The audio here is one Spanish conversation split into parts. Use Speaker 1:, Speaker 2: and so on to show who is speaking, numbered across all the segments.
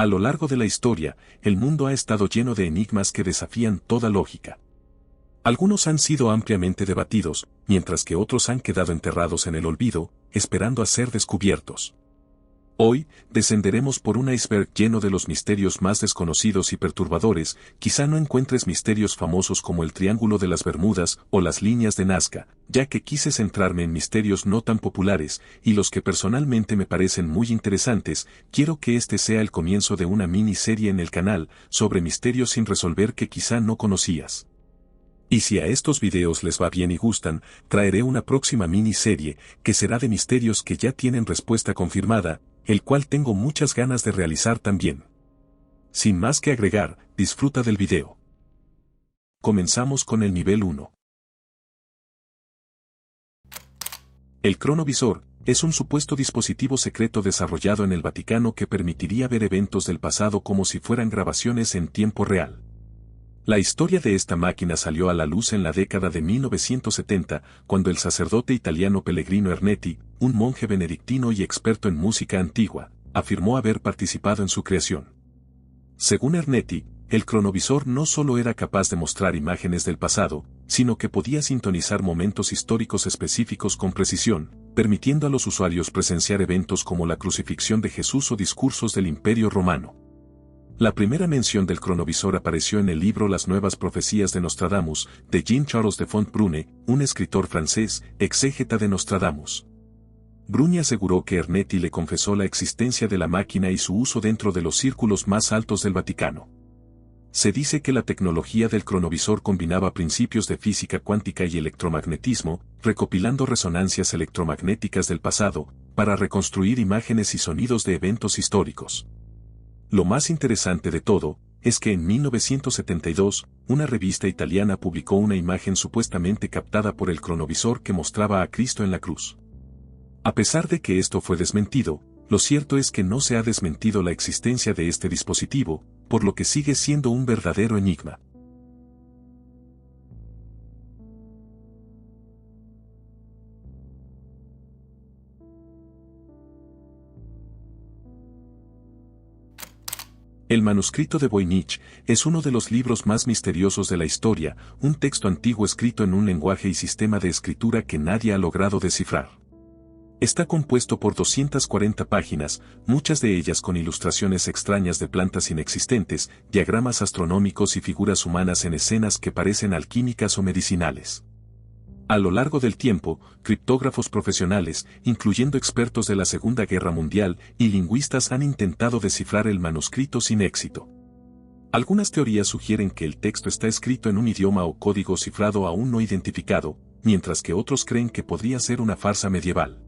Speaker 1: A lo largo de la historia, el mundo ha estado lleno de enigmas que desafían toda lógica. Algunos han sido ampliamente debatidos, mientras que otros han quedado enterrados en el olvido, esperando a ser descubiertos. Hoy, descenderemos por un iceberg lleno de los misterios más desconocidos y perturbadores. Quizá no encuentres misterios famosos como el Triángulo de las Bermudas o las líneas de Nazca, ya que quise centrarme en misterios no tan populares, y los que personalmente me parecen muy interesantes. Quiero que este sea el comienzo de una miniserie en el canal, sobre misterios sin resolver que quizá no conocías. Y si a estos videos les va bien y gustan, traeré una próxima miniserie, que será de misterios que ya tienen respuesta confirmada, el cual tengo muchas ganas de realizar también. Sin más que agregar, disfruta del video. Comenzamos con el nivel 1. El cronovisor es un supuesto dispositivo secreto desarrollado en el Vaticano que permitiría ver eventos del pasado como si fueran grabaciones en tiempo real. La historia de esta máquina salió a la luz en la década de 1970, cuando el sacerdote italiano Pellegrino Ernetti, un monje benedictino y experto en música antigua, afirmó haber participado en su creación. Según Ernetti, el cronovisor no solo era capaz de mostrar imágenes del pasado, sino que podía sintonizar momentos históricos específicos con precisión, permitiendo a los usuarios presenciar eventos como la crucifixión de Jesús o discursos del Imperio Romano. La primera mención del cronovisor apareció en el libro Las Nuevas Profecías de Nostradamus, de Jean-Charles de Fontbrunne, un escritor francés, exégeta de Nostradamus. Bruni aseguró que Ernetti le confesó la existencia de la máquina y su uso dentro de los círculos más altos del Vaticano. Se dice que la tecnología del cronovisor combinaba principios de física cuántica y electromagnetismo, recopilando resonancias electromagnéticas del pasado, para reconstruir imágenes y sonidos de eventos históricos. Lo más interesante de todo, es que en 1972, una revista italiana publicó una imagen supuestamente captada por el cronovisor que mostraba a Cristo en la cruz. A pesar de que esto fue desmentido, lo cierto es que no se ha desmentido la existencia de este dispositivo, por lo que sigue siendo un verdadero enigma. El manuscrito de Voynich es uno de los libros más misteriosos de la historia, un texto antiguo escrito en un lenguaje y sistema de escritura que nadie ha logrado descifrar. Está compuesto por 240 páginas, muchas de ellas con ilustraciones extrañas de plantas inexistentes, diagramas astronómicos y figuras humanas en escenas que parecen alquímicas o medicinales. A lo largo del tiempo, criptógrafos profesionales, incluyendo expertos de la Segunda Guerra Mundial, y lingüistas han intentado descifrar el manuscrito sin éxito. Algunas teorías sugieren que el texto está escrito en un idioma o código cifrado aún no identificado, mientras que otros creen que podría ser una farsa medieval.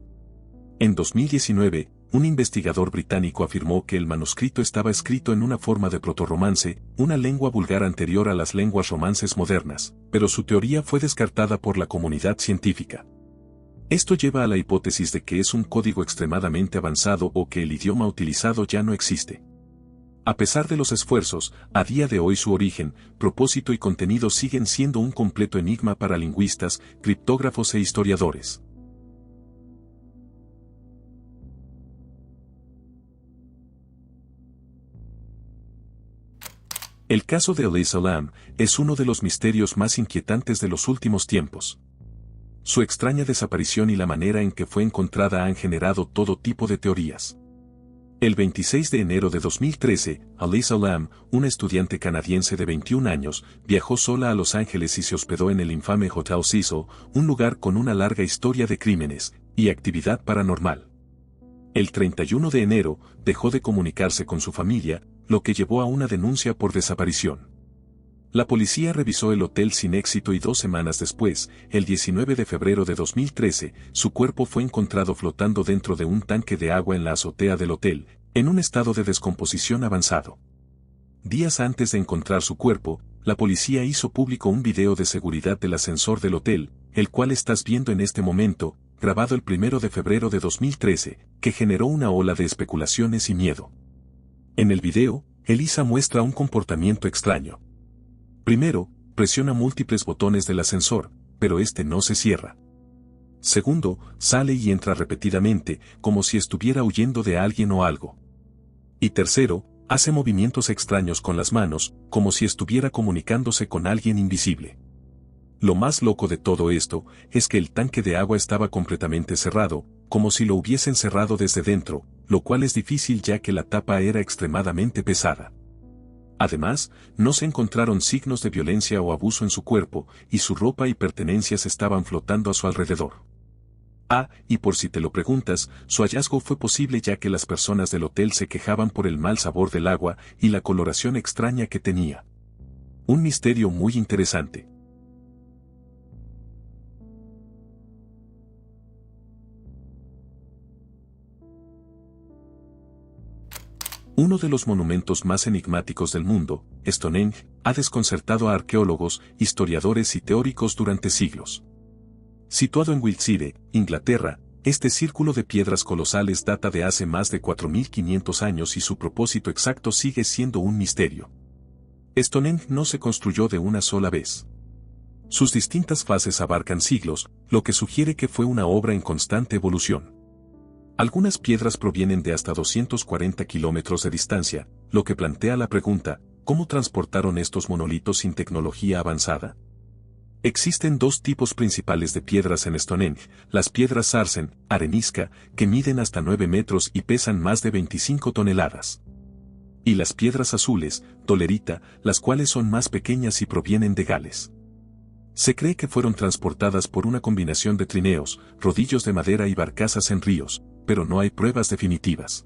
Speaker 1: En 2019, un investigador británico afirmó que el manuscrito estaba escrito en una forma de protorromance, una lengua vulgar anterior a las lenguas romances modernas, pero su teoría fue descartada por la comunidad científica. Esto lleva a la hipótesis de que es un código extremadamente avanzado o que el idioma utilizado ya no existe. A pesar de los esfuerzos, a día de hoy su origen, propósito y contenido siguen siendo un completo enigma para lingüistas, criptógrafos e historiadores. El caso de Elisa Lam es uno de los misterios más inquietantes de los últimos tiempos. Su extraña desaparición y la manera en que fue encontrada han generado todo tipo de teorías. El 26 de enero de 2013, Elisa Lam, una estudiante canadiense de 21 años, viajó sola a Los Ángeles y se hospedó en el infame Hotel Cecil, un lugar con una larga historia de crímenes y actividad paranormal. El 31 de enero, dejó de comunicarse con su familia, lo que llevó a una denuncia por desaparición. La policía revisó el hotel sin éxito y 2 semanas después, el 19 de febrero de 2013, su cuerpo fue encontrado flotando dentro de un tanque de agua en la azotea del hotel, en un estado de descomposición avanzado. Días antes de encontrar su cuerpo, la policía hizo público un video de seguridad del ascensor del hotel, el cual estás viendo en este momento, grabado el 1 de febrero de 2013, que generó una ola de especulaciones y miedo. En el video, Elisa muestra un comportamiento extraño. Primero, presiona múltiples botones del ascensor, pero este no se cierra. Segundo, sale y entra repetidamente, como si estuviera huyendo de alguien o algo. Y tercero, Hace movimientos extraños con las manos, como si estuviera comunicándose con alguien invisible. Lo más loco de todo esto es que el tanque de agua estaba completamente cerrado, como si lo hubiesen cerrado desde dentro, lo cual es difícil ya que la tapa era extremadamente pesada. Además, no se encontraron signos de violencia o abuso en su cuerpo, y su ropa y pertenencias estaban flotando a su alrededor. Y por si te lo preguntas, su hallazgo fue posible ya que las personas del hotel se quejaban por el mal sabor del agua y la coloración extraña que tenía. Un misterio muy interesante. Uno de los monumentos más enigmáticos del mundo, Stonehenge, ha desconcertado a arqueólogos, historiadores y teóricos durante siglos. Situado en Wiltshire, Inglaterra, este círculo de piedras colosales data de hace más de 4.500 años y su propósito exacto sigue siendo un misterio. Stonehenge no se construyó de una sola vez. Sus distintas fases abarcan siglos, lo que sugiere que fue una obra en constante evolución. Algunas piedras provienen de hasta 240 kilómetros de distancia, lo que plantea la pregunta, ¿cómo transportaron estos monolitos sin tecnología avanzada? Existen dos tipos principales de piedras en Stonehenge, las piedras sarsen, arenisca, que miden hasta 9 metros y pesan más de 25 toneladas. Y las piedras azules, dolerita, las cuales son más pequeñas y provienen de Gales. Se cree que fueron transportadas por una combinación de trineos, rodillos de madera y barcazas en ríos, pero no hay pruebas definitivas.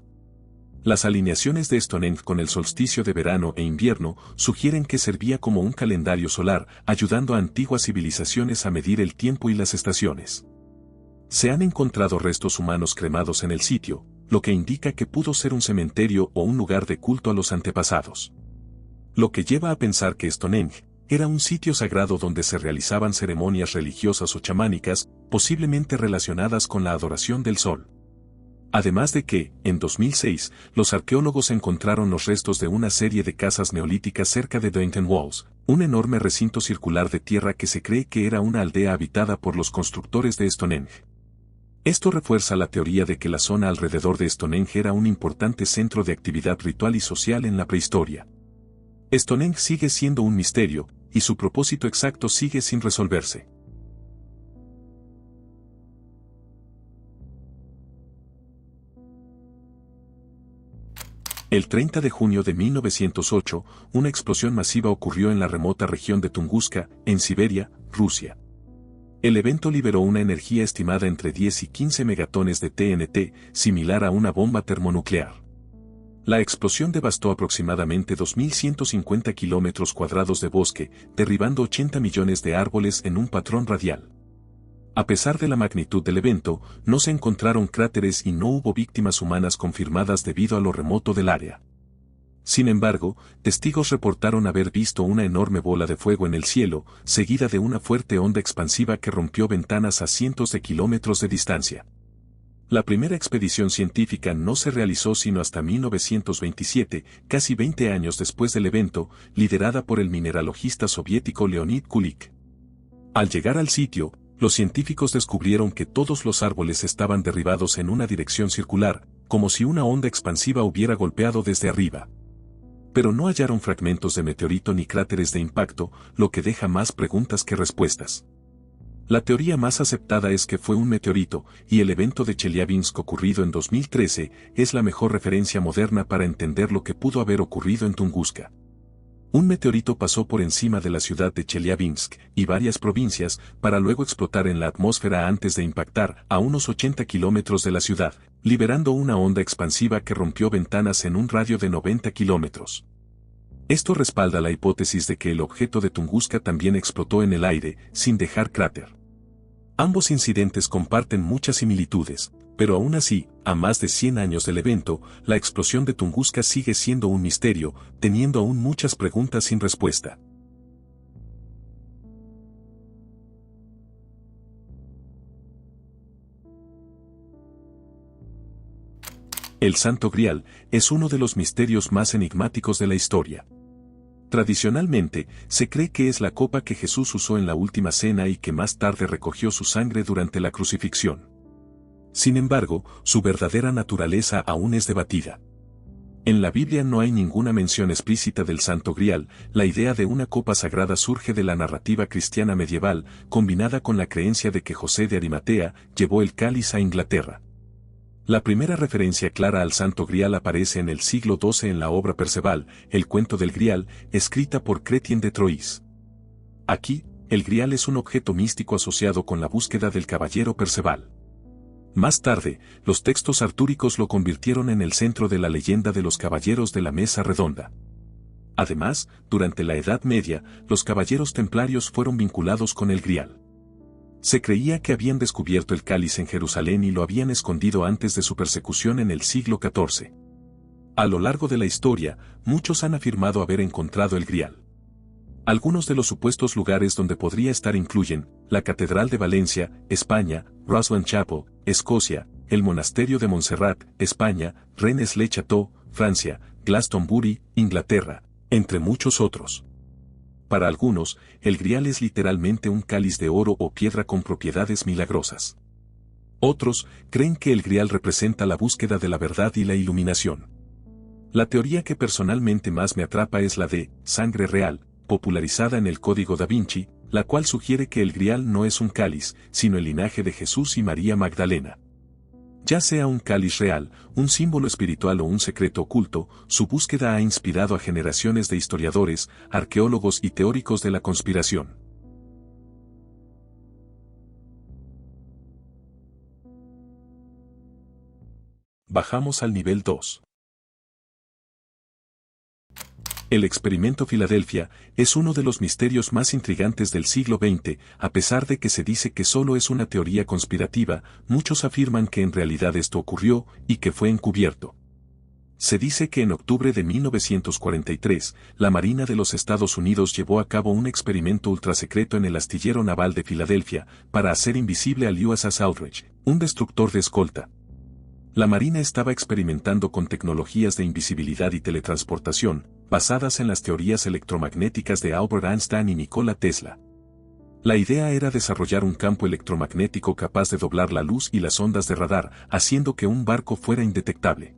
Speaker 1: Las alineaciones de Stonehenge con el solsticio de verano e invierno sugieren que servía como un calendario solar, ayudando a antiguas civilizaciones a medir el tiempo y las estaciones. Se han encontrado restos humanos cremados en el sitio, lo que indica que pudo ser un cementerio o un lugar de culto a los antepasados. Lo que lleva a pensar que Stonehenge era un sitio sagrado donde se realizaban ceremonias religiosas o chamánicas, posiblemente relacionadas con la adoración del sol. Además de que, en 2006, los arqueólogos encontraron los restos de una serie de casas neolíticas cerca de Drayton Walls, un enorme recinto circular de tierra que se cree que era una aldea habitada por los constructores de Stonehenge. Esto refuerza la teoría de que la zona alrededor de Stonehenge era un importante centro de actividad ritual y social en la prehistoria. Stonehenge sigue siendo un misterio, y su propósito exacto sigue sin resolverse. El 30 de junio de 1908, una explosión masiva ocurrió en la remota región de Tunguska, en Siberia, Rusia. El evento liberó una energía estimada entre 10 y 15 megatones de TNT, similar a una bomba termonuclear. La explosión devastó aproximadamente 2.150 kilómetros cuadrados de bosque, derribando 80 millones de árboles en un patrón radial. A pesar de la magnitud del evento, no se encontraron cráteres y no hubo víctimas humanas confirmadas debido a lo remoto del área. Sin embargo, testigos reportaron haber visto una enorme bola de fuego en el cielo, seguida de una fuerte onda expansiva que rompió ventanas a cientos de kilómetros de distancia. La primera expedición científica no se realizó sino hasta 1927, casi 20 años después del evento, liderada por el mineralogista soviético Leonid Kulik. Al llegar al sitio, los científicos descubrieron que todos los árboles estaban derribados en una dirección circular, como si una onda expansiva hubiera golpeado desde arriba. Pero no hallaron fragmentos de meteorito ni cráteres de impacto, lo que deja más preguntas que respuestas. La teoría más aceptada es que fue un meteorito, y el evento de Chelyabinsk ocurrido en 2013 es la mejor referencia moderna para entender lo que pudo haber ocurrido en Tunguska. Un meteorito pasó por encima de la ciudad de Chelyabinsk y varias provincias para luego explotar en la atmósfera antes de impactar a unos 80 kilómetros de la ciudad, liberando una onda expansiva que rompió ventanas en un radio de 90 kilómetros. Esto respalda la hipótesis de que el objeto de Tunguska también explotó en el aire, sin dejar cráter. Ambos incidentes comparten muchas similitudes, pero aún así, a más de 100 años del evento, la explosión de Tunguska sigue siendo un misterio, teniendo aún muchas preguntas sin respuesta. El Santo Grial es uno de los misterios más enigmáticos de la historia. Tradicionalmente, se cree que es la copa que Jesús usó en la última cena y que más tarde recogió su sangre durante la crucifixión. Sin embargo, su verdadera naturaleza aún es debatida. En la Biblia no hay ninguna mención explícita del Santo Grial. La idea de una copa sagrada surge de la narrativa cristiana medieval, combinada con la creencia de que José de Arimatea llevó el cáliz a Inglaterra. La primera referencia clara al Santo Grial aparece en el siglo XII en la obra Perceval, el cuento del Grial, escrita por Chrétien de Troyes. Aquí, el Grial es un objeto místico asociado con la búsqueda del caballero Perceval. Más tarde, los textos artúricos lo convirtieron en el centro de la leyenda de los caballeros de la Mesa Redonda. Además, durante la Edad Media, los caballeros templarios fueron vinculados con el Grial. Se creía que habían descubierto el cáliz en Jerusalén y lo habían escondido antes de su persecución en el siglo XIV. A lo largo de la historia, muchos han afirmado haber encontrado el Grial. Algunos de los supuestos lugares donde podría estar incluyen la Catedral de Valencia, España, Rosslyn Chapel, Escocia, el Monasterio de Montserrat, España, Rennes-le-Château, Francia, Glastonbury, Inglaterra, entre muchos otros. Para algunos, el Grial es literalmente un cáliz de oro o piedra con propiedades milagrosas. Otros creen que el Grial representa la búsqueda de la verdad y la iluminación. La teoría que personalmente más me atrapa es la de sangre real, popularizada en el Código da Vinci, la cual sugiere que el Grial no es un cáliz, sino el linaje de Jesús y María Magdalena. Ya sea un cáliz real, un símbolo espiritual o un secreto oculto, su búsqueda ha inspirado a generaciones de historiadores, arqueólogos y teóricos de la conspiración. Bajamos al nivel 2. El experimento Filadelfia es uno de los misterios más intrigantes del siglo XX, a pesar de que se dice que solo es una teoría conspirativa, muchos afirman que en realidad esto ocurrió y que fue encubierto. Se dice que en octubre de 1943, la Marina de los Estados Unidos llevó a cabo un experimento ultrasecreto en el astillero naval de Filadelfia para hacer invisible al USS Eldridge, un destructor de escolta. La Marina estaba experimentando con tecnologías de invisibilidad y teletransportación, basadas en las teorías electromagnéticas de Albert Einstein y Nikola Tesla. La idea era desarrollar un campo electromagnético capaz de doblar la luz y las ondas de radar, haciendo que un barco fuera indetectable.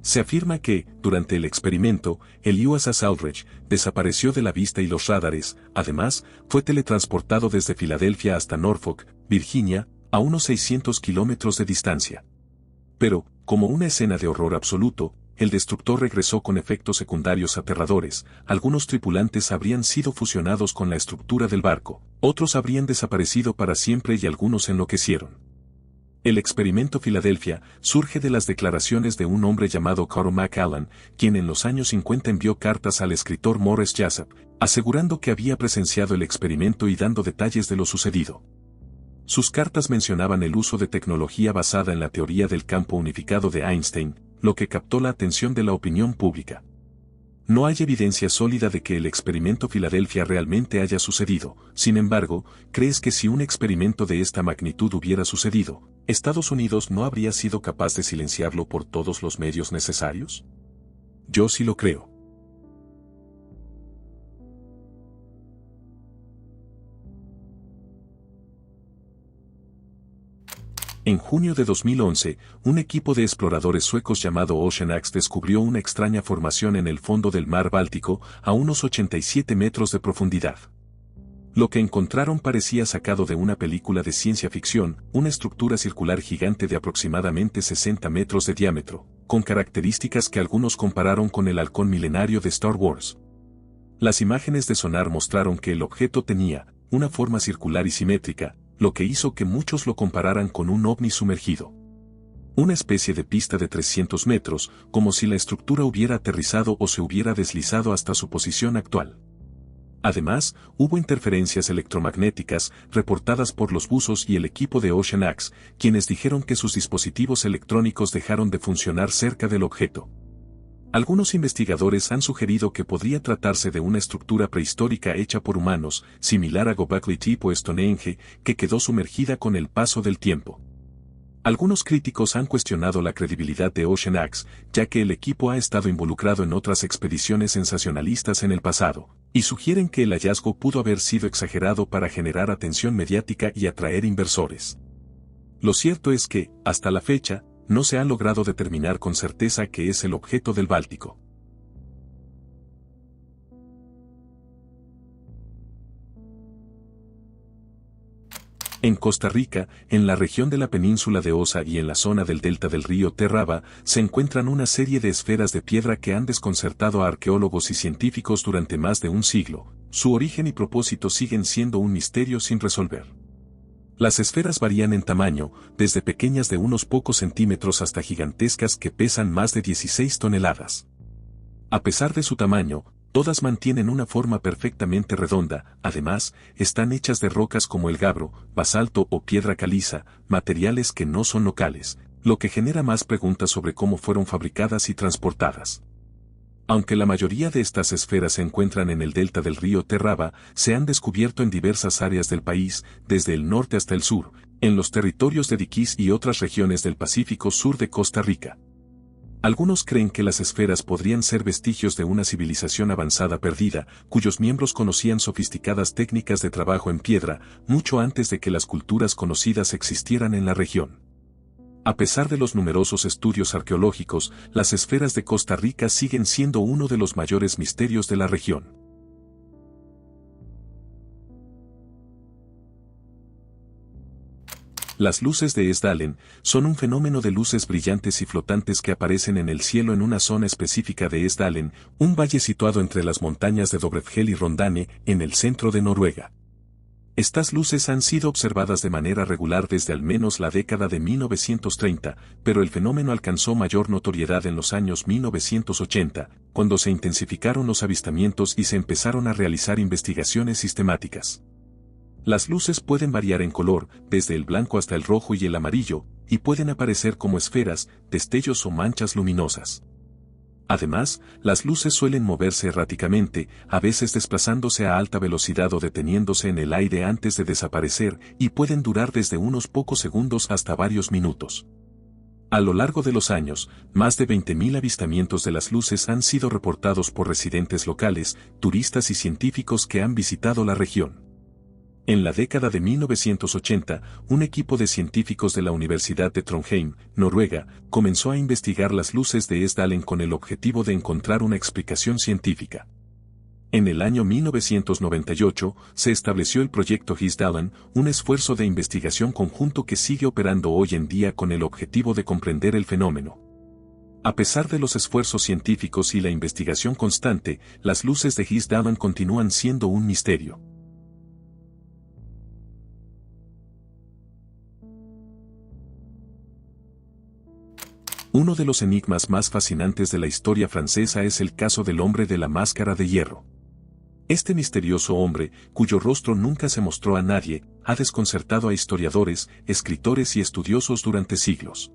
Speaker 1: Se afirma que, durante el experimento, el USS Eldridge desapareció de la vista y los radares. Además, fue teletransportado desde Filadelfia hasta Norfolk, Virginia, a unos 600 kilómetros de distancia. Pero, como una escena de horror absoluto, el destructor regresó con efectos secundarios aterradores. Algunos tripulantes habrían sido fusionados con la estructura del barco, otros habrían desaparecido para siempre y algunos enloquecieron. El experimento Filadelfia surge de las declaraciones de un hombre llamado Carl McAllen, quien en los años 50 envió cartas al escritor Morris Jessup, asegurando que había presenciado el experimento y dando detalles de lo sucedido. Sus cartas mencionaban el uso de tecnología basada en la teoría del campo unificado de Einstein, lo que captó la atención de la opinión pública. No hay evidencia sólida de que el experimento Filadelfia realmente haya sucedido. Sin embargo, ¿crees que si un experimento de esta magnitud hubiera sucedido, Estados Unidos no habría sido capaz de silenciarlo por todos los medios necesarios? Yo sí lo creo. En junio de 2011, un equipo de exploradores suecos llamado OceanAx descubrió una extraña formación en el fondo del mar Báltico, a unos 87 metros de profundidad. Lo que encontraron parecía sacado de una película de ciencia ficción, una estructura circular gigante de aproximadamente 60 metros de diámetro, con características que algunos compararon con el halcón milenario de Star Wars. Las imágenes de sonar mostraron que el objeto tenía una forma circular y simétrica, lo que hizo que muchos lo compararan con un ovni sumergido. Una especie de pista de 300 metros, como si la estructura hubiera aterrizado o se hubiera deslizado hasta su posición actual. Además, hubo interferencias electromagnéticas reportadas por los buzos y el equipo de OceanAx, quienes dijeron que sus dispositivos electrónicos dejaron de funcionar cerca del objeto. Algunos investigadores han sugerido que podría tratarse de una estructura prehistórica hecha por humanos, similar a Göbekli Tepe o Stonehenge, que quedó sumergida con el paso del tiempo. Algunos críticos han cuestionado la credibilidad de OceanAx, ya que el equipo ha estado involucrado en otras expediciones sensacionalistas en el pasado, y sugieren que el hallazgo pudo haber sido exagerado para generar atención mediática y atraer inversores. Lo cierto es que, hasta la fecha, no se ha logrado determinar con certeza qué es el objeto del Báltico. En Costa Rica, en la región de la península de Osa y en la zona del delta del río Terraba, se encuentran una serie de esferas de piedra que han desconcertado a arqueólogos y científicos durante más de un siglo. Su origen y propósito siguen siendo un misterio sin resolver. Las esferas varían en tamaño, desde pequeñas de unos pocos centímetros hasta gigantescas que pesan más de 16 toneladas. A pesar de su tamaño, todas mantienen una forma perfectamente redonda, además, están hechas de rocas como el gabbro, basalto o piedra caliza, materiales que no son locales, lo que genera más preguntas sobre cómo fueron fabricadas y transportadas. Aunque la mayoría de estas esferas se encuentran en el delta del río Terraba, se han descubierto en diversas áreas del país, desde el norte hasta el sur, en los territorios de Diquís y otras regiones del Pacífico sur de Costa Rica. Algunos creen que las esferas podrían ser vestigios de una civilización avanzada perdida, cuyos miembros conocían sofisticadas técnicas de trabajo en piedra, mucho antes de que las culturas conocidas existieran en la región. A pesar de los numerosos estudios arqueológicos, las esferas de Costa Rica siguen siendo uno de los mayores misterios de la región. Las luces de Esdalen son un fenómeno de luces brillantes y flotantes que aparecen en el cielo en una zona específica de Esdalen, un valle situado entre las montañas de Dovrefjell y Rondane, en el centro de Noruega. Estas luces han sido observadas de manera regular desde al menos la década de 1930, pero el fenómeno alcanzó mayor notoriedad en los años 1980, cuando se intensificaron los avistamientos y se empezaron a realizar investigaciones sistemáticas. Las luces pueden variar en color, desde el blanco hasta el rojo y el amarillo, y pueden aparecer como esferas, destellos o manchas luminosas. Además, las luces suelen moverse erráticamente, a veces desplazándose a alta velocidad o deteniéndose en el aire antes de desaparecer, y pueden durar desde unos pocos segundos hasta varios minutos. A lo largo de los años, más de 20.000 avistamientos de las luces han sido reportados por residentes locales, turistas y científicos que han visitado la región. En la década de 1980, un equipo de científicos de la Universidad de Trondheim, Noruega, comenzó a investigar las luces de Esdalen con el objetivo de encontrar una explicación científica. En el año 1998, se estableció el proyecto Hissdalen, un esfuerzo de investigación conjunto que sigue operando hoy en día con el objetivo de comprender el fenómeno. A pesar de los esfuerzos científicos y la investigación constante, las luces de Hissdalen continúan siendo un misterio. Uno de los enigmas más fascinantes de la historia francesa es el caso del hombre de la máscara de hierro. Este misterioso hombre, cuyo rostro nunca se mostró a nadie, ha desconcertado a historiadores, escritores y estudiosos durante siglos.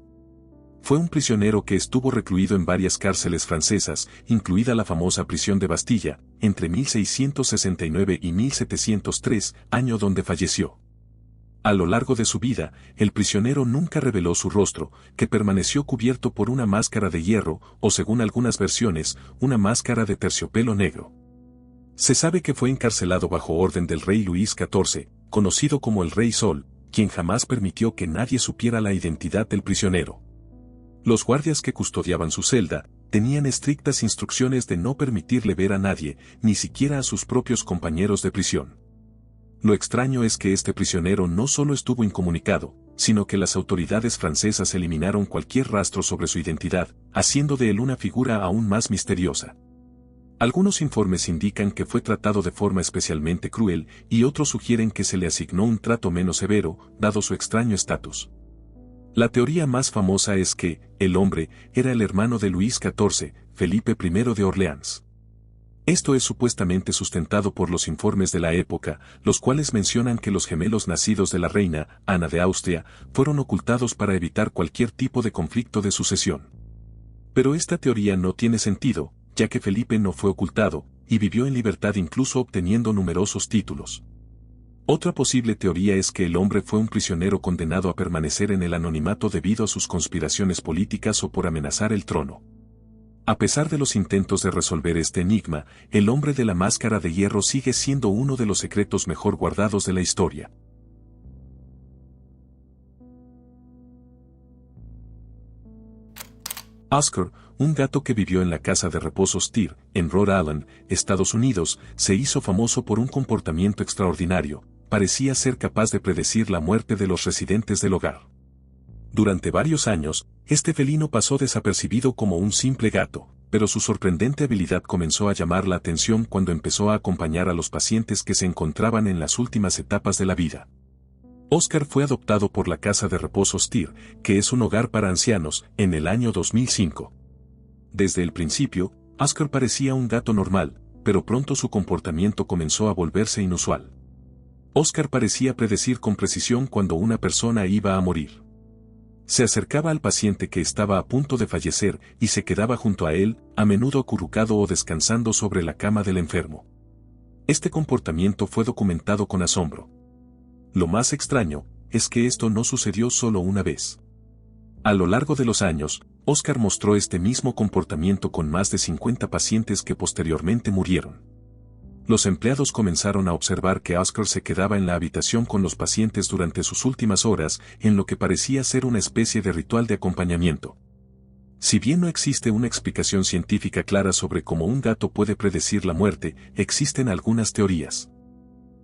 Speaker 1: Fue un prisionero que estuvo recluido en varias cárceles francesas, incluida la famosa prisión de Bastilla, entre 1669 y 1703, año donde falleció. A lo largo de su vida, el prisionero nunca reveló su rostro, que permaneció cubierto por una máscara de hierro, o según algunas versiones, una máscara de terciopelo negro. Se sabe que fue encarcelado bajo orden del rey Luis XIV, conocido como el Rey Sol, quien jamás permitió que nadie supiera la identidad del prisionero. Los guardias que custodiaban su celda, tenían estrictas instrucciones de no permitirle ver a nadie, ni siquiera a sus propios compañeros de prisión. Lo extraño es que este prisionero no solo estuvo incomunicado, sino que las autoridades francesas eliminaron cualquier rastro sobre su identidad, haciendo de él una figura aún más misteriosa. Algunos informes indican que fue tratado de forma especialmente cruel, y otros sugieren que se le asignó un trato menos severo, dado su extraño estatus. La teoría más famosa es que, el hombre, era el hermano de Luis XIV, Felipe I de Orleans. Esto es supuestamente sustentado por los informes de la época, los cuales mencionan que los gemelos nacidos de la reina, Ana de Austria, fueron ocultados para evitar cualquier tipo de conflicto de sucesión. Pero esta teoría no tiene sentido, ya que Felipe no fue ocultado, y vivió en libertad incluso obteniendo numerosos títulos. Otra posible teoría es que el hombre fue un prisionero condenado a permanecer en el anonimato debido a sus conspiraciones políticas o por amenazar el trono. A pesar de los intentos de resolver este enigma, el hombre de la máscara de hierro sigue siendo uno de los secretos mejor guardados de la historia. Oscar, un gato que vivió en la casa de reposo Steer, en Rhode Island, Estados Unidos, se hizo famoso por un comportamiento extraordinario. Parecía ser capaz de predecir la muerte de los residentes del hogar. Durante varios años, este felino pasó desapercibido como un simple gato, pero su sorprendente habilidad comenzó a llamar la atención cuando empezó a acompañar a los pacientes que se encontraban en las últimas etapas de la vida. Oscar fue adoptado por la casa de reposo Steer, que es un hogar para ancianos, en el año 2005. Desde el principio, Oscar parecía un gato normal, pero pronto su comportamiento comenzó a volverse inusual. Oscar parecía predecir con precisión cuando una persona iba a morir. Se acercaba al paciente que estaba a punto de fallecer y se quedaba junto a él, a menudo acurrucado o descansando sobre la cama del enfermo. Este comportamiento fue documentado con asombro. Lo más extraño es que esto no sucedió solo una vez. A lo largo de los años, Oscar mostró este mismo comportamiento con más de 50 pacientes que posteriormente murieron. Los empleados comenzaron a observar que Oscar se quedaba en la habitación con los pacientes durante sus últimas horas, en lo que parecía ser una especie de ritual de acompañamiento. Si bien no existe una explicación científica clara sobre cómo un gato puede predecir la muerte, existen algunas teorías.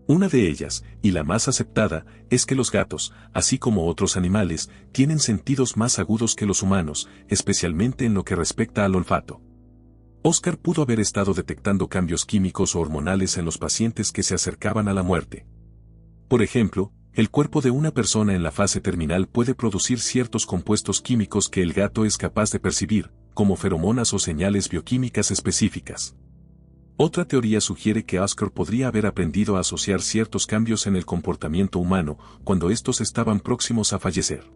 Speaker 1: Una de ellas, y la más aceptada, es que los gatos, así como otros animales, tienen sentidos más agudos que los humanos, especialmente en lo que respecta al olfato. Oscar pudo haber estado detectando cambios químicos o hormonales en los pacientes que se acercaban a la muerte. Por ejemplo, el cuerpo de una persona en la fase terminal puede producir ciertos compuestos químicos que el gato es capaz de percibir, como feromonas o señales bioquímicas específicas. Otra teoría sugiere que Oscar podría haber aprendido a asociar ciertos cambios en el comportamiento humano cuando estos estaban próximos a fallecer.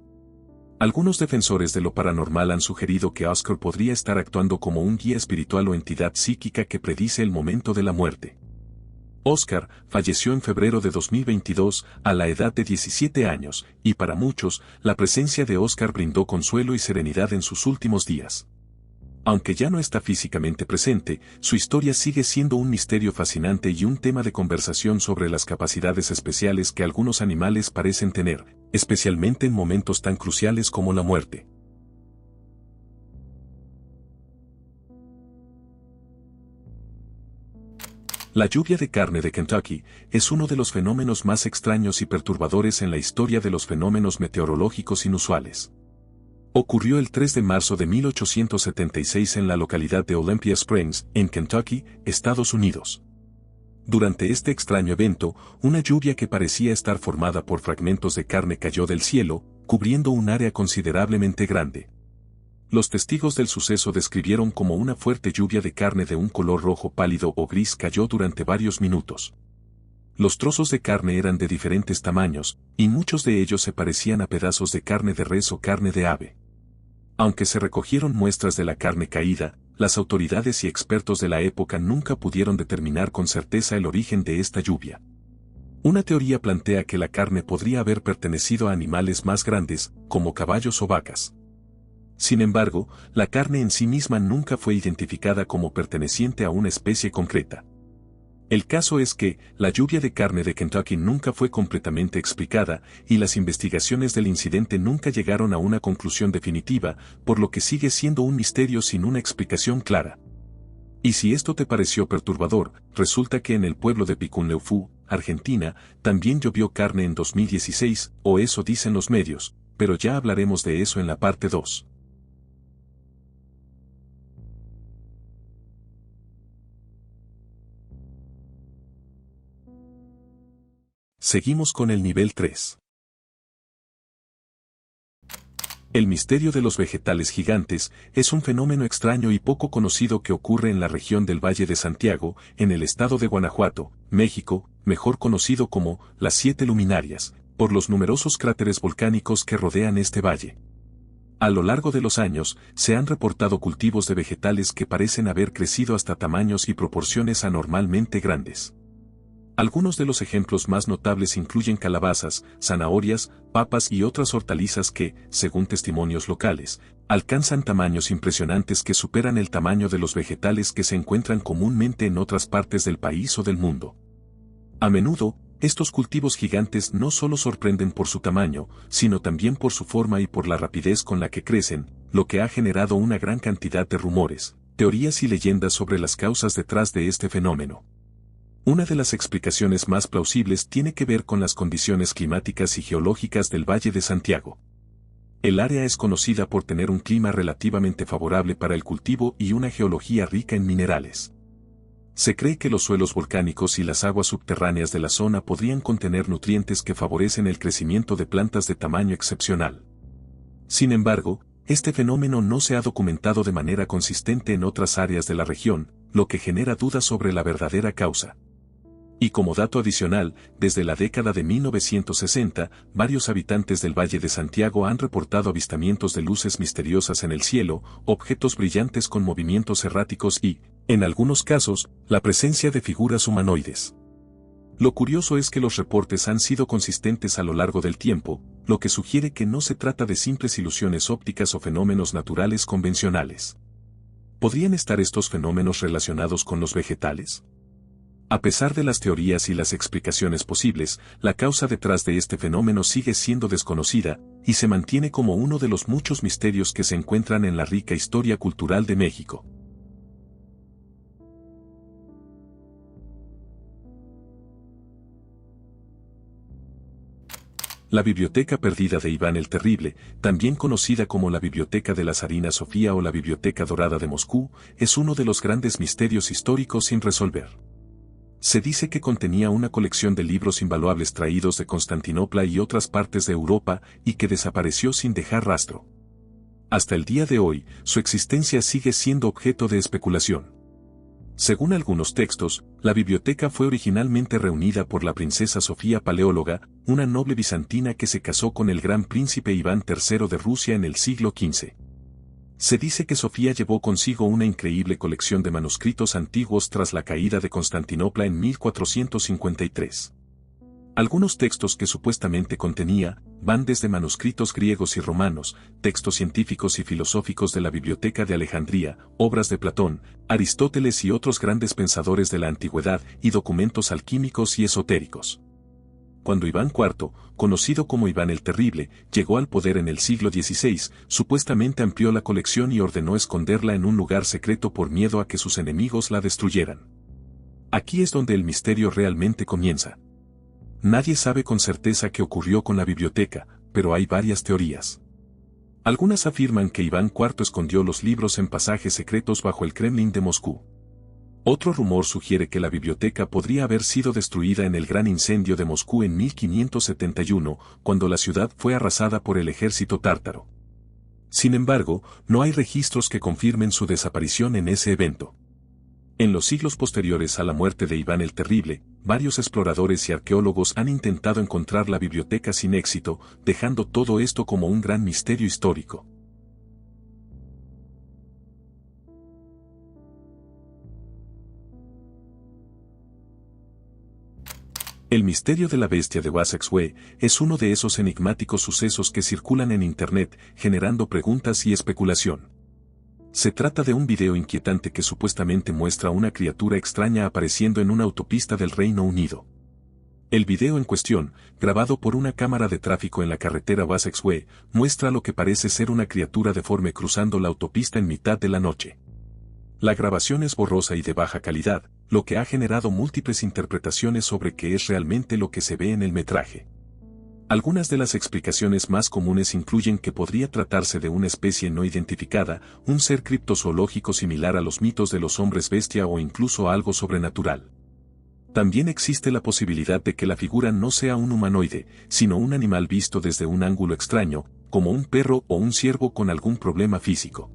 Speaker 1: Algunos defensores de lo paranormal han sugerido que Oscar podría estar actuando como un guía espiritual o entidad psíquica que predice el momento de la muerte. Oscar falleció en febrero de 2022 a la edad de 17 años, y para muchos, la presencia de Oscar brindó consuelo y serenidad en sus últimos días. Aunque ya no está físicamente presente, su historia sigue siendo un misterio fascinante y un tema de conversación sobre las capacidades especiales que algunos animales parecen tener, especialmente en momentos tan cruciales como la muerte. La lluvia de carne de Kentucky es uno de los fenómenos más extraños y perturbadores en la historia de los fenómenos meteorológicos inusuales. Ocurrió el 3 de marzo de 1876 en la localidad de Olympia Springs, en Kentucky, Estados Unidos. Durante este extraño evento, una lluvia que parecía estar formada por fragmentos de carne cayó del cielo, cubriendo un área considerablemente grande. Los testigos del suceso describieron como una fuerte lluvia de carne de un color rojo pálido o gris cayó durante varios minutos. Los trozos de carne eran de diferentes tamaños, y muchos de ellos se parecían a pedazos de carne de res o carne de ave. Aunque se recogieron muestras de la carne caída, las autoridades y expertos de la época nunca pudieron determinar con certeza el origen de esta lluvia. Una teoría plantea que la carne podría haber pertenecido a animales más grandes, como caballos o vacas. Sin embargo, la carne en sí misma nunca fue identificada como perteneciente a una especie concreta. El caso es que, la lluvia de carne de Kentucky nunca fue completamente explicada, y las investigaciones del incidente nunca llegaron a una conclusión definitiva, por lo que sigue siendo un misterio sin una explicación clara. Y si esto te pareció perturbador, resulta que en el pueblo de Pikunleufú, Argentina, también llovió carne en 2016, o eso dicen los medios, pero ya hablaremos de eso en la parte 2. Seguimos con el nivel 3. El misterio de los vegetales gigantes es un fenómeno extraño y poco conocido que ocurre en la región del Valle de Santiago, en el estado de Guanajuato, México, mejor conocido como las 7 luminarias, por los numerosos cráteres volcánicos que rodean este valle. A lo largo de los años, se han reportado cultivos de vegetales que parecen haber crecido hasta tamaños y proporciones anormalmente grandes. Algunos de los ejemplos más notables incluyen calabazas, zanahorias, papas y otras hortalizas que, según testimonios locales, alcanzan tamaños impresionantes que superan el tamaño de los vegetales que se encuentran comúnmente en otras partes del país o del mundo. A menudo, estos cultivos gigantes no solo sorprenden por su tamaño, sino también por su forma y por la rapidez con la que crecen, lo que ha generado una gran cantidad de rumores, teorías y leyendas sobre las causas detrás de este fenómeno. Una de las explicaciones más plausibles tiene que ver con las condiciones climáticas y geológicas del Valle de Santiago. El área es conocida por tener un clima relativamente favorable para el cultivo y una geología rica en minerales. Se cree que los suelos volcánicos y las aguas subterráneas de la zona podrían contener nutrientes que favorecen el crecimiento de plantas de tamaño excepcional. Sin embargo, este fenómeno no se ha documentado de manera consistente en otras áreas de la región, lo que genera dudas sobre la verdadera causa. Y como dato adicional, desde la década de 1960, varios habitantes del Valle de Santiago han reportado avistamientos de luces misteriosas en el cielo, objetos brillantes con movimientos erráticos y, en algunos casos, la presencia de figuras humanoides. Lo curioso es que los reportes han sido consistentes a lo largo del tiempo, lo que sugiere que no se trata de simples ilusiones ópticas o fenómenos naturales convencionales. ¿Podrían estar estos fenómenos relacionados con los vegetales? A pesar de las teorías y las explicaciones posibles, la causa detrás de este fenómeno sigue siendo desconocida, y se mantiene como uno de los muchos misterios que se encuentran en la rica historia cultural de México. La Biblioteca Perdida de Iván el Terrible, también conocida como la Biblioteca de la Zarina Sofía o la Biblioteca Dorada de Moscú, es uno de los grandes misterios históricos sin resolver. Se dice que contenía una colección de libros invaluables traídos de Constantinopla y otras partes de Europa y que desapareció sin dejar rastro. Hasta el día de hoy, su existencia sigue siendo objeto de especulación. Según algunos textos, la biblioteca fue originalmente reunida por la princesa Sofía Paleóloga, una noble bizantina que se casó con el gran príncipe Iván III de Rusia en el siglo XV. Se dice que Sofía llevó consigo una increíble colección de manuscritos antiguos tras la caída de Constantinopla en 1453. Algunos textos que supuestamente contenía van desde manuscritos griegos y romanos, textos científicos y filosóficos de la Biblioteca de Alejandría, obras de Platón, Aristóteles y otros grandes pensadores de la antigüedad y documentos alquímicos y esotéricos. Cuando Iván IV, conocido como Iván el Terrible, llegó al poder en el siglo XVI, supuestamente amplió la colección y ordenó esconderla en un lugar secreto por miedo a que sus enemigos la destruyeran. Aquí es donde el misterio realmente comienza. Nadie sabe con certeza qué ocurrió con la biblioteca, pero hay varias teorías. Algunas afirman que Iván IV escondió los libros en pasajes secretos bajo el Kremlin de Moscú. Otro rumor sugiere que la biblioteca podría haber sido destruida en el gran incendio de Moscú en 1571, cuando la ciudad fue arrasada por el ejército tártaro. Sin embargo, no hay registros que confirmen su desaparición en ese evento. En los siglos posteriores a la muerte de Iván el Terrible, varios exploradores y arqueólogos han intentado encontrar la biblioteca sin éxito, dejando todo esto como un gran misterio histórico. El misterio de la bestia de Wasexwe es uno de esos enigmáticos sucesos que circulan en Internet, generando preguntas y especulación. Se trata de un video inquietante que supuestamente muestra una criatura extraña apareciendo en una autopista del Reino Unido. El video en cuestión, grabado por una cámara de tráfico en la carretera Wasexwe, muestra lo que parece ser una criatura deforme cruzando la autopista en mitad de la noche. La grabación es borrosa y de baja calidad, lo que ha generado múltiples interpretaciones sobre qué es realmente lo que se ve en el metraje. Algunas de las explicaciones más comunes incluyen que podría tratarse de una especie no identificada, un ser criptozoológico similar a los mitos de los hombres bestia o incluso algo sobrenatural. También existe la posibilidad de que la figura no sea un humanoide, sino un animal visto desde un ángulo extraño, como un perro o un ciervo con algún problema físico.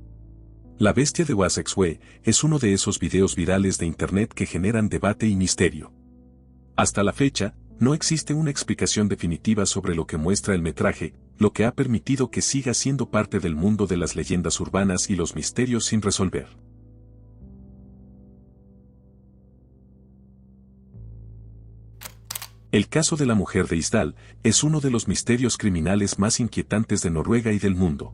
Speaker 1: La bestia de Wasexwe es uno de esos videos virales de Internet que generan debate y misterio. Hasta la fecha, no existe una explicación definitiva sobre lo que muestra el metraje, lo que ha permitido que siga siendo parte del mundo de las leyendas urbanas y los misterios sin resolver. El caso de la mujer de Isdal es uno de los misterios criminales más inquietantes de Noruega y del mundo.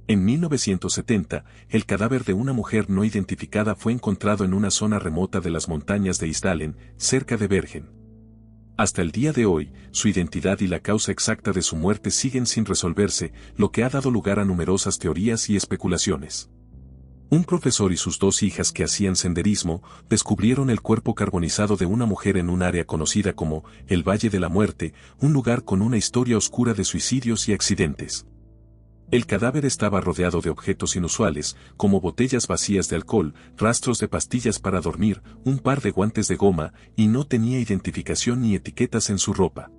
Speaker 1: En 1970, el cadáver de una mujer no identificada fue encontrado en una zona remota de las montañas de Isdalen, cerca de Bergen. Hasta el día de hoy, su identidad y la causa exacta de su muerte siguen sin resolverse, lo que ha dado lugar a numerosas teorías y especulaciones. Un profesor y sus dos hijas que hacían senderismo descubrieron el cuerpo carbonizado de una mujer en un área conocida como el Valle de la Muerte, un lugar con una historia oscura de suicidios y accidentes. El cadáver estaba rodeado de objetos inusuales, como botellas vacías de alcohol, rastros de pastillas para dormir, un par de guantes de goma, y no tenía identificación ni etiquetas en su ropa.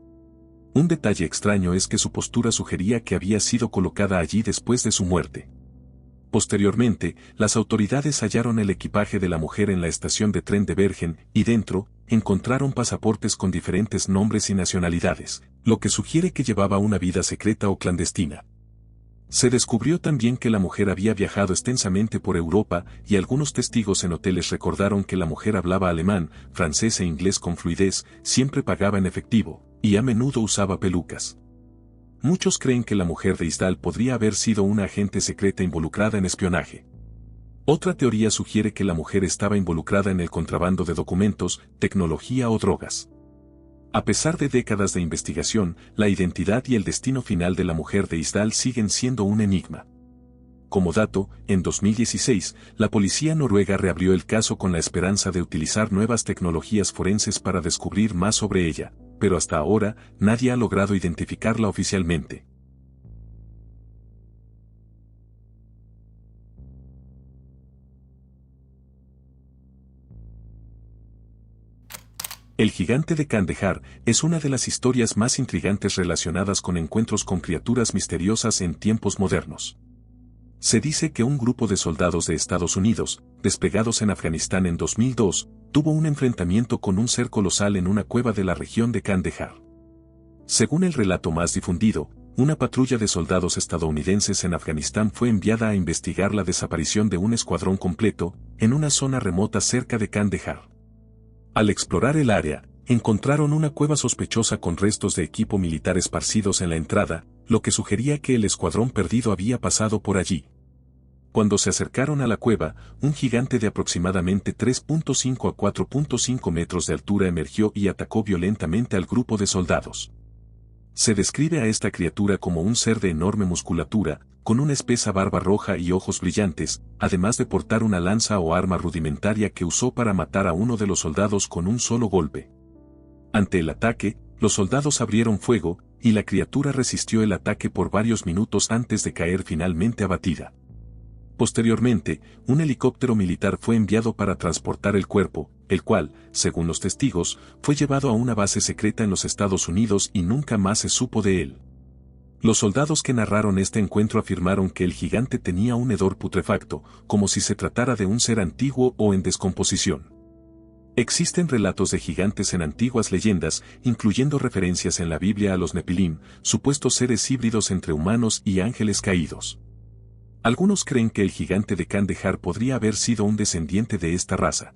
Speaker 1: Un detalle extraño es que su postura sugería que había sido colocada allí después de su muerte. Posteriormente, las autoridades hallaron el equipaje de la mujer en la estación de tren de Bergen, y dentro, encontraron pasaportes con diferentes nombres y nacionalidades, lo que sugiere que llevaba una vida secreta o clandestina. Se descubrió también que la mujer había viajado extensamente por Europa y algunos testigos en hoteles recordaron que la mujer hablaba alemán, francés e inglés con fluidez, siempre pagaba en efectivo, y a menudo usaba pelucas. Muchos creen que la mujer de Isdal podría haber sido una agente secreta involucrada en espionaje. Otra teoría sugiere que la mujer estaba involucrada en el contrabando de documentos, tecnología o drogas. A pesar de décadas de investigación, la identidad y el destino final de la mujer de Isdal siguen siendo un enigma. Como dato, en 2016, la policía noruega reabrió el caso con la esperanza de utilizar nuevas tecnologías forenses para descubrir más sobre ella, pero hasta ahora, nadie ha logrado identificarla oficialmente. El gigante de Kandahar es una de las historias más intrigantes relacionadas con encuentros con criaturas misteriosas en tiempos modernos. Se dice que un grupo de soldados de Estados Unidos, desplegados en Afganistán en 2002, tuvo un enfrentamiento con un ser colosal en una cueva de la región de Kandahar. Según el relato más difundido, una patrulla de soldados estadounidenses en Afganistán fue enviada a investigar la desaparición de un escuadrón completo, en una zona remota cerca de Kandahar. Al explorar el área, encontraron una cueva sospechosa con restos de equipo militar esparcidos en la entrada, lo que sugería que el escuadrón perdido había pasado por allí. Cuando se acercaron a la cueva, un gigante de aproximadamente 3.5 a 4.5 metros de altura emergió y atacó violentamente al grupo de soldados. Se describe a esta criatura como un ser de enorme musculatura, con una espesa barba roja y ojos brillantes, además de portar una lanza o arma rudimentaria que usó para matar a uno de los soldados con un solo golpe. Ante el ataque, los soldados abrieron fuego, y la criatura resistió el ataque por varios minutos antes de caer finalmente abatida. Posteriormente, un helicóptero militar fue enviado para transportar el cuerpo, el cual, según los testigos, fue llevado a una base secreta en los Estados Unidos y nunca más se supo de él. Los soldados que narraron este encuentro afirmaron que el gigante tenía un hedor putrefacto, como si se tratara de un ser antiguo o en descomposición. Existen relatos de gigantes en antiguas leyendas, incluyendo referencias en la Biblia a los Nepilim, supuestos seres híbridos entre humanos y ángeles caídos. Algunos creen que el gigante de Kandahar podría haber sido un descendiente de esta raza.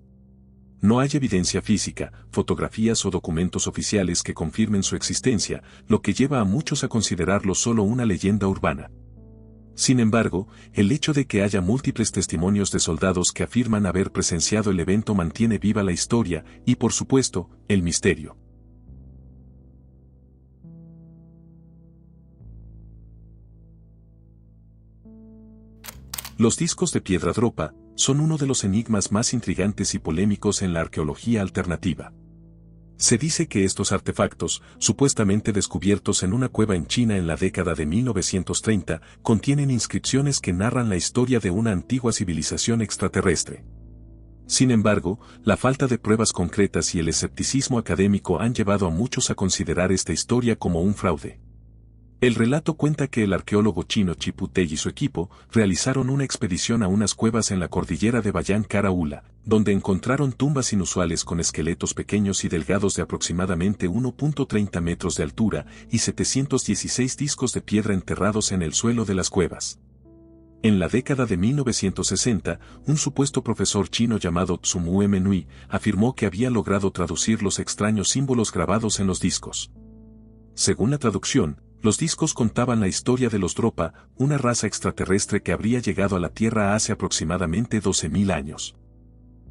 Speaker 1: No hay evidencia física, fotografías o documentos oficiales que confirmen su existencia, lo que lleva a muchos a considerarlo solo una leyenda urbana. Sin embargo, el hecho de que haya múltiples testimonios de soldados que afirman haber presenciado el evento mantiene viva la historia y, por supuesto, el misterio. Los discos de piedra dropa son uno de los enigmas más intrigantes y polémicos en la arqueología alternativa. Se dice que estos artefactos, supuestamente descubiertos en una cueva en China en la década de 1930, contienen inscripciones que narran la historia de una antigua civilización extraterrestre. Sin embargo, la falta de pruebas concretas y el escepticismo académico han llevado a muchos a considerar esta historia como un fraude. El relato cuenta que el arqueólogo chino Chiputey y su equipo realizaron una expedición a unas cuevas en la cordillera de Bayan Karaula, donde encontraron tumbas inusuales con esqueletos pequeños y delgados de aproximadamente 1.30 metros de altura y 716 discos de piedra enterrados en el suelo de las cuevas. En la década de 1960, un supuesto profesor chino llamado Tsumue Menui afirmó que había logrado traducir los extraños símbolos grabados en los discos. Según la traducción, los discos contaban la historia de los Dropa, una raza extraterrestre que habría llegado a la Tierra hace aproximadamente 12.000 años.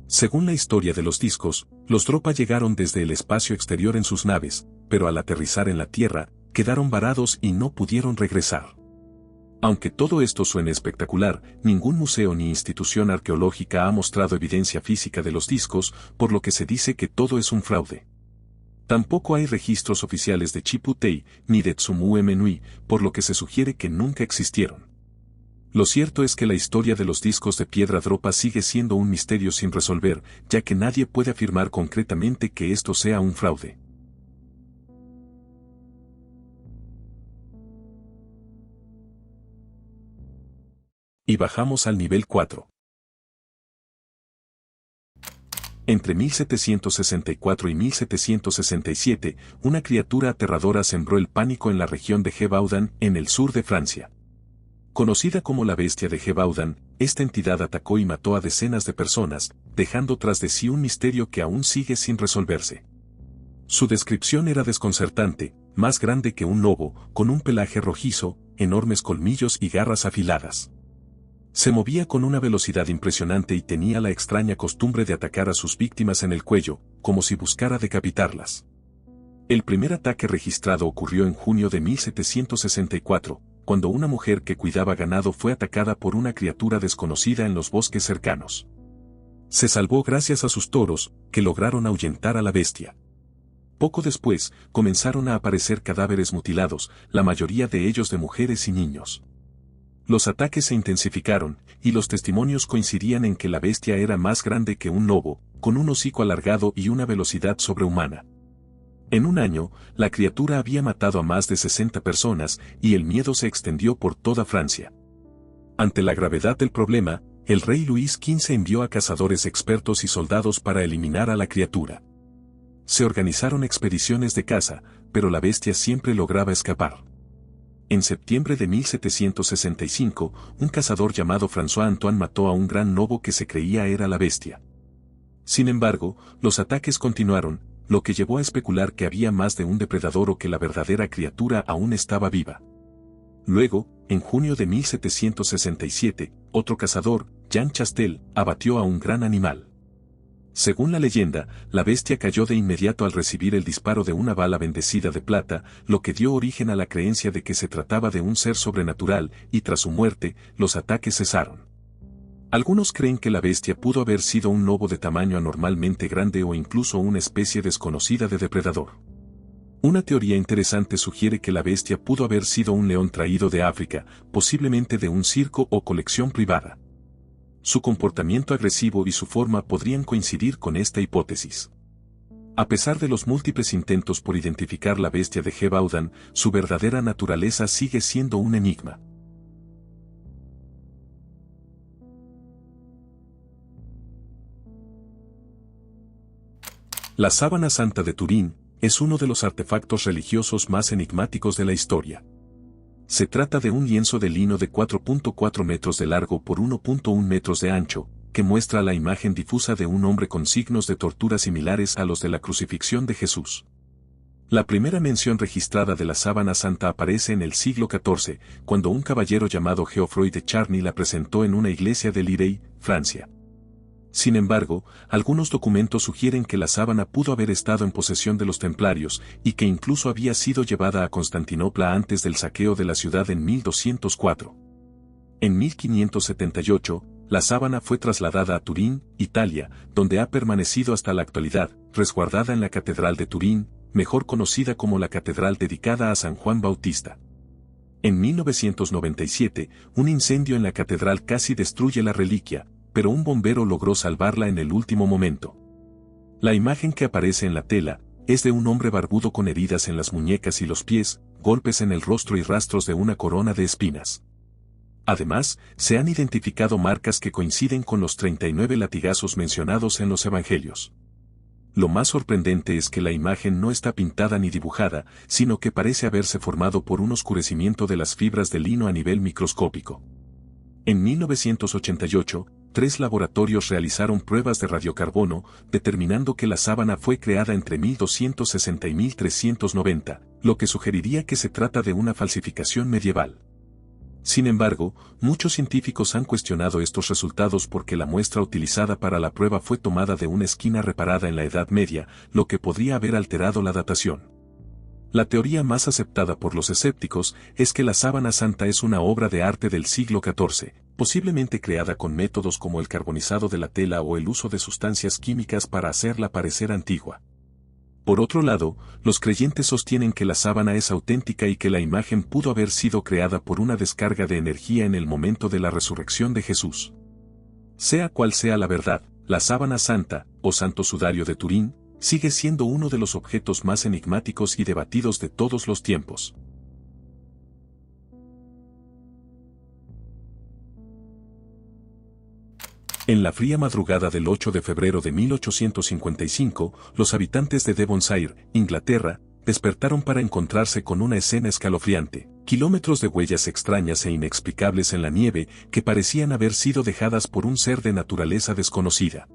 Speaker 1: Según la historia de los discos, los Dropa llegaron desde el espacio exterior en sus naves, pero al aterrizar en la Tierra, quedaron varados y no pudieron regresar. Aunque todo esto suene espectacular, ningún museo ni institución arqueológica ha mostrado evidencia física de los discos, por lo que se dice que todo es un fraude. Tampoco hay registros oficiales de Chiputei ni de Tsumuemenui, por lo que se sugiere que nunca existieron. Lo cierto es que la historia de los discos de piedra Dropa sigue siendo un misterio sin resolver, ya que nadie puede afirmar concretamente que esto sea un fraude. Y bajamos al nivel 4. Entre 1764 y 1767, una criatura aterradora sembró el pánico en la región de Gévaudan, en el sur de Francia. Conocida como la bestia de Gévaudan, esta entidad atacó y mató a decenas de personas, dejando tras de sí un misterio que aún sigue sin resolverse. Su descripción era desconcertante, más grande que un lobo, con un pelaje rojizo, enormes colmillos y garras afiladas. Se movía con una velocidad impresionante y tenía la extraña costumbre de atacar a sus víctimas en el cuello, como si buscara decapitarlas. El primer ataque registrado ocurrió en junio de 1764, cuando una mujer que cuidaba ganado fue atacada por una criatura desconocida en los bosques cercanos. Se salvó gracias a sus toros, que lograron ahuyentar a la bestia. Poco después, comenzaron a aparecer cadáveres mutilados, la mayoría de ellos de mujeres y niños. Los ataques se intensificaron, y los testimonios coincidían en que la bestia era más grande que un lobo, con un hocico alargado y una velocidad sobrehumana. En un año, la criatura había matado a más de 60 personas, y el miedo se extendió por toda Francia. Ante la gravedad del problema, el rey Luis XV envió a cazadores expertos y soldados para eliminar a la criatura. Se organizaron expediciones de caza, pero la bestia siempre lograba escapar. En septiembre de 1765, un cazador llamado François Antoine mató a un gran lobo que se creía era la bestia. Sin embargo, los ataques continuaron, lo que llevó a especular que había más de un depredador o que la verdadera criatura aún estaba viva. Luego, en junio de 1767, otro cazador, Jean Chastel, abatió a un gran animal. Según la leyenda, la bestia cayó de inmediato al recibir el disparo de una bala bendecida de plata, lo que dio origen a la creencia de que se trataba de un ser sobrenatural, y tras su muerte, los ataques cesaron. Algunos creen que la bestia pudo haber sido un lobo de tamaño anormalmente grande o incluso una especie desconocida de depredador. Una teoría interesante sugiere que la bestia pudo haber sido un león traído de África, posiblemente de un circo o colección privada. Su comportamiento agresivo y su forma podrían coincidir con esta hipótesis. A pesar de los múltiples intentos por identificar la bestia de Gévaudan, su verdadera naturaleza sigue siendo un enigma. La sábana santa de Turín es uno de los artefactos religiosos más enigmáticos de la historia. Se trata de un lienzo de lino de 4.4 metros de largo por 1.1 metros de ancho, que muestra la imagen difusa de un hombre con signos de tortura similares a los de la crucifixión de Jesús. La primera mención registrada de la sábana santa aparece en el siglo XIV, cuando un caballero llamado Geoffroy de Charny la presentó en una iglesia de Lirey, Francia. Sin embargo, algunos documentos sugieren que la sábana pudo haber estado en posesión de los templarios, y que incluso había sido llevada a Constantinopla antes del saqueo de la ciudad en 1204. En 1578, la sábana fue trasladada a Turín, Italia, donde ha permanecido hasta la actualidad, resguardada en la Catedral de Turín, mejor conocida como la catedral dedicada a San Juan Bautista. En 1997, un incendio en la catedral casi destruye la reliquia, pero un bombero logró salvarla en el último momento. La imagen que aparece en la tela es de un hombre barbudo con heridas en las muñecas y los pies, golpes en el rostro y rastros de una corona de espinas. Además, se han identificado marcas que coinciden con los 39 latigazos mencionados en los evangelios. Lo más sorprendente es que la imagen no está pintada ni dibujada, sino que parece haberse formado por un oscurecimiento de las fibras de lino a nivel microscópico. En 1988, 3 laboratorios realizaron pruebas de radiocarbono, determinando que la sábana fue creada entre 1260 y 1390, lo que sugeriría que se trata de una falsificación medieval. Sin embargo, muchos científicos han cuestionado estos resultados porque la muestra utilizada para la prueba fue tomada de una esquina reparada en la Edad Media, lo que podría haber alterado la datación. La teoría más aceptada por los escépticos es que la sábana santa es una obra de arte del siglo XIV, posiblemente creada con métodos como el carbonizado de la tela o el uso de sustancias químicas para hacerla parecer antigua. Por otro lado, los creyentes sostienen que la sábana es auténtica y que la imagen pudo haber sido creada por una descarga de energía en el momento de la resurrección de Jesús. Sea cual sea la verdad, la sábana santa, o santo sudario de Turín, sigue siendo uno de los objetos más enigmáticos y debatidos de todos los tiempos. En la fría madrugada del 8 de febrero de 1855, los habitantes de Devonshire, Inglaterra, despertaron para encontrarse con una escena escalofriante, kilómetros de huellas extrañas e inexplicables en la nieve que parecían haber sido dejadas por un ser de naturaleza desconocida.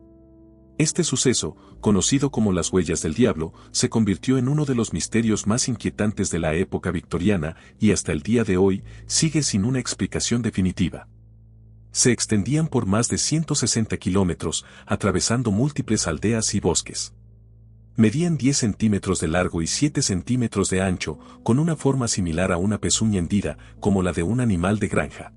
Speaker 1: Este suceso, conocido como las huellas del diablo, se convirtió en uno de los misterios más inquietantes de la época victoriana y hasta el día de hoy sigue sin una explicación definitiva. Se extendían por más de 160 kilómetros, atravesando múltiples aldeas y bosques. Medían 10 centímetros de largo y 7 centímetros de ancho, con una forma similar a una pezuña hendida, como la de un animal de granja.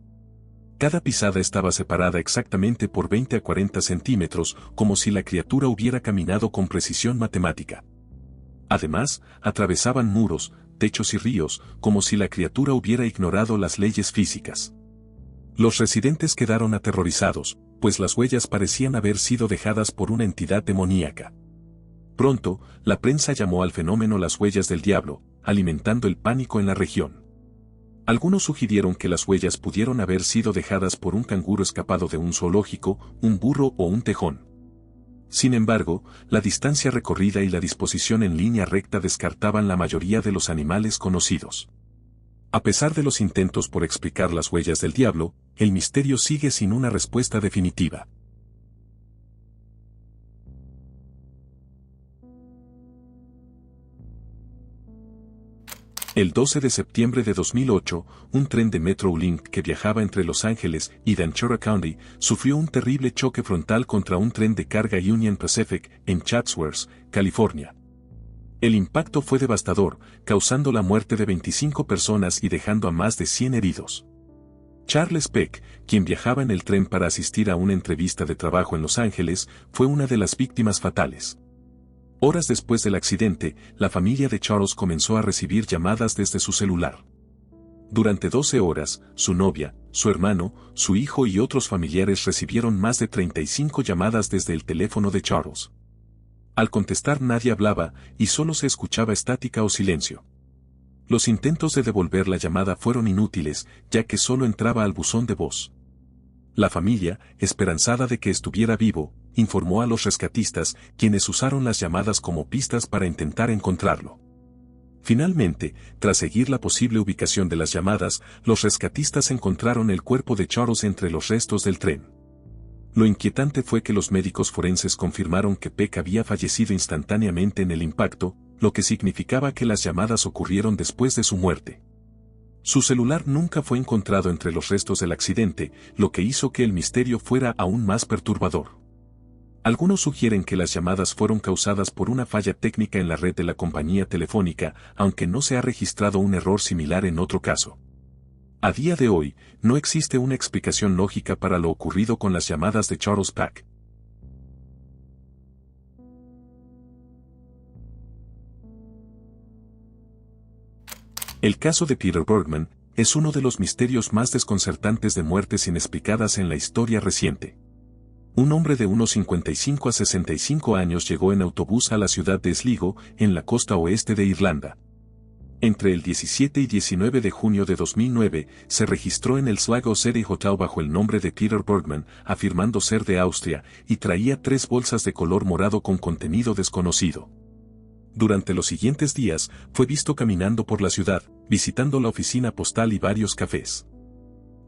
Speaker 1: Cada pisada estaba separada exactamente por 20 a 40 centímetros, como si la criatura hubiera caminado con precisión matemática. Además, atravesaban muros, techos y ríos, como si la criatura hubiera ignorado las leyes físicas. Los residentes quedaron aterrorizados, pues las huellas parecían haber sido dejadas por una entidad demoníaca. Pronto, la prensa llamó al fenómeno las huellas del diablo, alimentando el pánico en la región. Algunos sugirieron que las huellas pudieron haber sido dejadas por un canguro escapado de un zoológico, un burro o un tejón. Sin embargo, la distancia recorrida y la disposición en línea recta descartaban la mayoría de los animales conocidos. A pesar de los intentos por explicar las huellas del diablo, el misterio sigue sin una respuesta definitiva. El 12 de septiembre de 2008, un tren de Metrolink que viajaba entre Los Ángeles y Ventura County sufrió un terrible choque frontal contra un tren de carga Union Pacific en Chatsworth, California. El impacto fue devastador, causando la muerte de 25 personas y dejando a más de 100 heridos. Charles Peck, quien viajaba en el tren para asistir a una entrevista de trabajo en Los Ángeles, fue una de las víctimas fatales. Horas después del accidente, la familia de Charles comenzó a recibir llamadas desde su celular. Durante 12 horas, su novia, su hermano, su hijo y otros familiares recibieron más de 35 llamadas desde el teléfono de Charles. Al contestar nadie hablaba, y solo se escuchaba estática o silencio. Los intentos de devolver la llamada fueron inútiles, ya que solo entraba al buzón de voz. La familia, esperanzada de que estuviera vivo, informó a los rescatistas, quienes usaron las llamadas como pistas para intentar encontrarlo. Finalmente, tras seguir la posible ubicación de las llamadas, los rescatistas encontraron el cuerpo de Charles entre los restos del tren. Lo inquietante fue que los médicos forenses confirmaron que Peck había fallecido instantáneamente en el impacto, lo que significaba que las llamadas ocurrieron después de su muerte. Su celular nunca fue encontrado entre los restos del accidente, lo que hizo que el misterio fuera aún más perturbador. Algunos sugieren que las llamadas fueron causadas por una falla técnica en la red de la compañía telefónica, aunque no se ha registrado un error similar en otro caso. A día de hoy, no existe una explicación lógica para lo ocurrido con las llamadas de Charles Peck. El caso de Peter Bergman es uno de los misterios más desconcertantes de muertes inexplicadas en la historia reciente. Un hombre de unos 55 a 65 años llegó en autobús a la ciudad de Sligo, en la costa oeste de Irlanda. Entre el 17 y 19 de junio de 2009, se registró en el Sligo City Hotel bajo el nombre de Peter Bergman, afirmando ser de Austria, y traía 3 bolsas de color morado con contenido desconocido. Durante los siguientes días, fue visto caminando por la ciudad, visitando la oficina postal y varios cafés.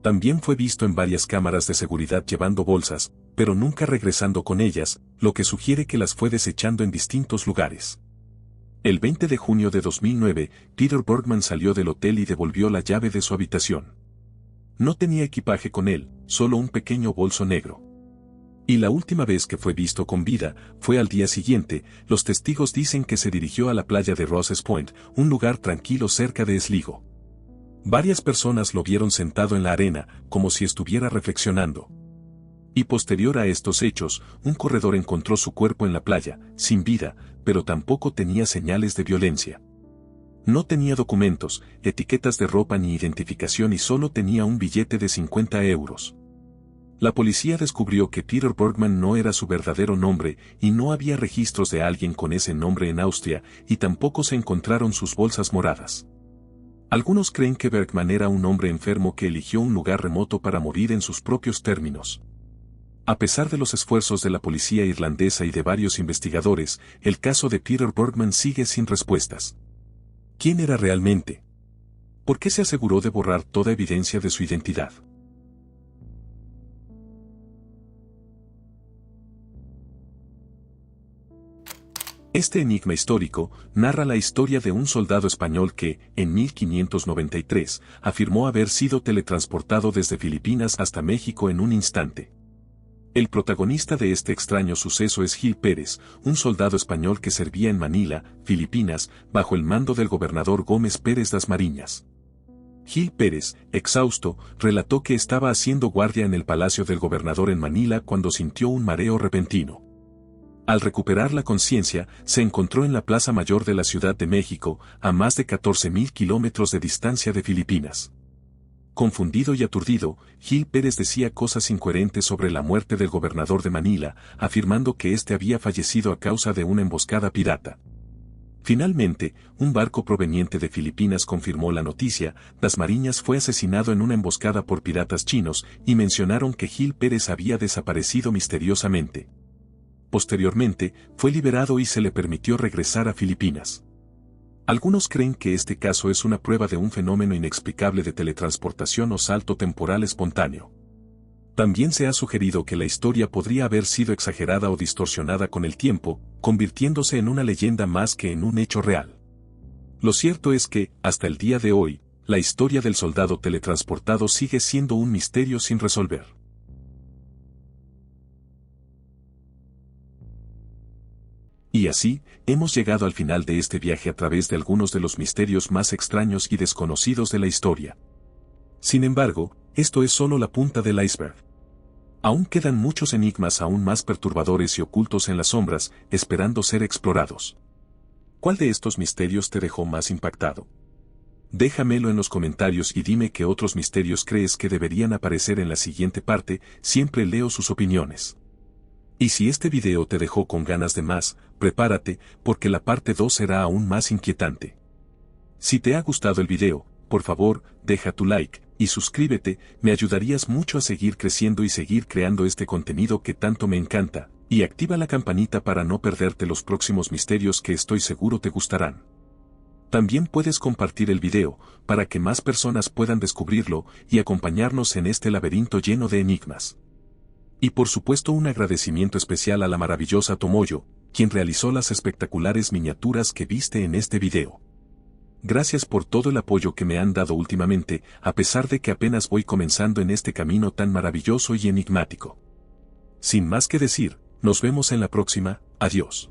Speaker 1: También fue visto en varias cámaras de seguridad llevando bolsas, pero nunca regresando con ellas, lo que sugiere que las fue desechando en distintos lugares. El 20 de junio de 2009, Peter Bergman salió del hotel y devolvió la llave de su habitación. No tenía equipaje con él, solo un pequeño bolso negro. Y la última vez que fue visto con vida, fue al día siguiente. Los testigos dicen que se dirigió a la playa de Rosses Point, un lugar tranquilo cerca de Sligo. Varias personas lo vieron sentado en la arena, como si estuviera reflexionando. Y posterior a estos hechos, un corredor encontró su cuerpo en la playa, sin vida, pero tampoco tenía señales de violencia. No tenía documentos, etiquetas de ropa ni identificación y solo tenía un billete de 50 euros. La policía descubrió que Peter Bergman no era su verdadero nombre y no había registros de alguien con ese nombre en Austria y tampoco se encontraron sus bolsas moradas. Algunos creen que Bergman era un hombre enfermo que eligió un lugar remoto para morir en sus propios términos. A pesar de los esfuerzos de la policía irlandesa y de varios investigadores, el caso de Peter Bergman sigue sin respuestas. ¿Quién era realmente? ¿Por qué se aseguró de borrar toda evidencia de su identidad? Este enigma histórico narra la historia de un soldado español que, en 1593, afirmó haber sido teletransportado desde Filipinas hasta México en un instante. El protagonista de este extraño suceso es Gil Pérez, un soldado español que servía en Manila, Filipinas, bajo el mando del gobernador Gómez Pérez das Mariñas. Gil Pérez, exhausto, relató que estaba haciendo guardia en el palacio del gobernador en Manila cuando sintió un mareo repentino. Al recuperar la conciencia, se encontró en la Plaza Mayor de la Ciudad de México, a más de 14.000 kilómetros de distancia de Filipinas. Confundido y aturdido, Gil Pérez decía cosas incoherentes sobre la muerte del gobernador de Manila, afirmando que éste había fallecido a causa de una emboscada pirata. Finalmente, un barco proveniente de Filipinas confirmó la noticia. Das Mariñas fue asesinado en una emboscada por piratas chinos y mencionaron que Gil Pérez había desaparecido misteriosamente. Posteriormente, fue liberado y se le permitió regresar a Filipinas. Algunos creen que este caso es una prueba de un fenómeno inexplicable de teletransportación o salto temporal espontáneo. También se ha sugerido que la historia podría haber sido exagerada o distorsionada con el tiempo, convirtiéndose en una leyenda más que en un hecho real. Lo cierto es que, hasta el día de hoy, la historia del soldado teletransportado sigue siendo un misterio sin resolver. Y así, hemos llegado al final de este viaje a través de algunos de los misterios más extraños y desconocidos de la historia. Sin embargo, esto es solo la punta del iceberg. Aún quedan muchos enigmas aún más perturbadores y ocultos en las sombras, esperando ser explorados. ¿Cuál de estos misterios te dejó más impactado? Déjamelo en los comentarios y dime qué otros misterios crees que deberían aparecer en la siguiente parte. Siempre leo sus opiniones. Y si este video te dejó con ganas de más, prepárate, porque la parte 2 será aún más inquietante. Si te ha gustado el video, por favor, deja tu like, y suscríbete, me ayudarías mucho a seguir creciendo y seguir creando este contenido que tanto me encanta, y activa la campanita para no perderte los próximos misterios que estoy seguro te gustarán. También puedes compartir el video, para que más personas puedan descubrirlo y acompañarnos en este laberinto lleno de enigmas. Y por supuesto un agradecimiento especial a la maravillosa Tomoyo, quien realizó las espectaculares miniaturas que viste en este video. Gracias por todo el apoyo que me han dado últimamente, a pesar de que apenas voy comenzando en este camino tan maravilloso y enigmático. Sin más que decir, nos vemos en la próxima. Adiós.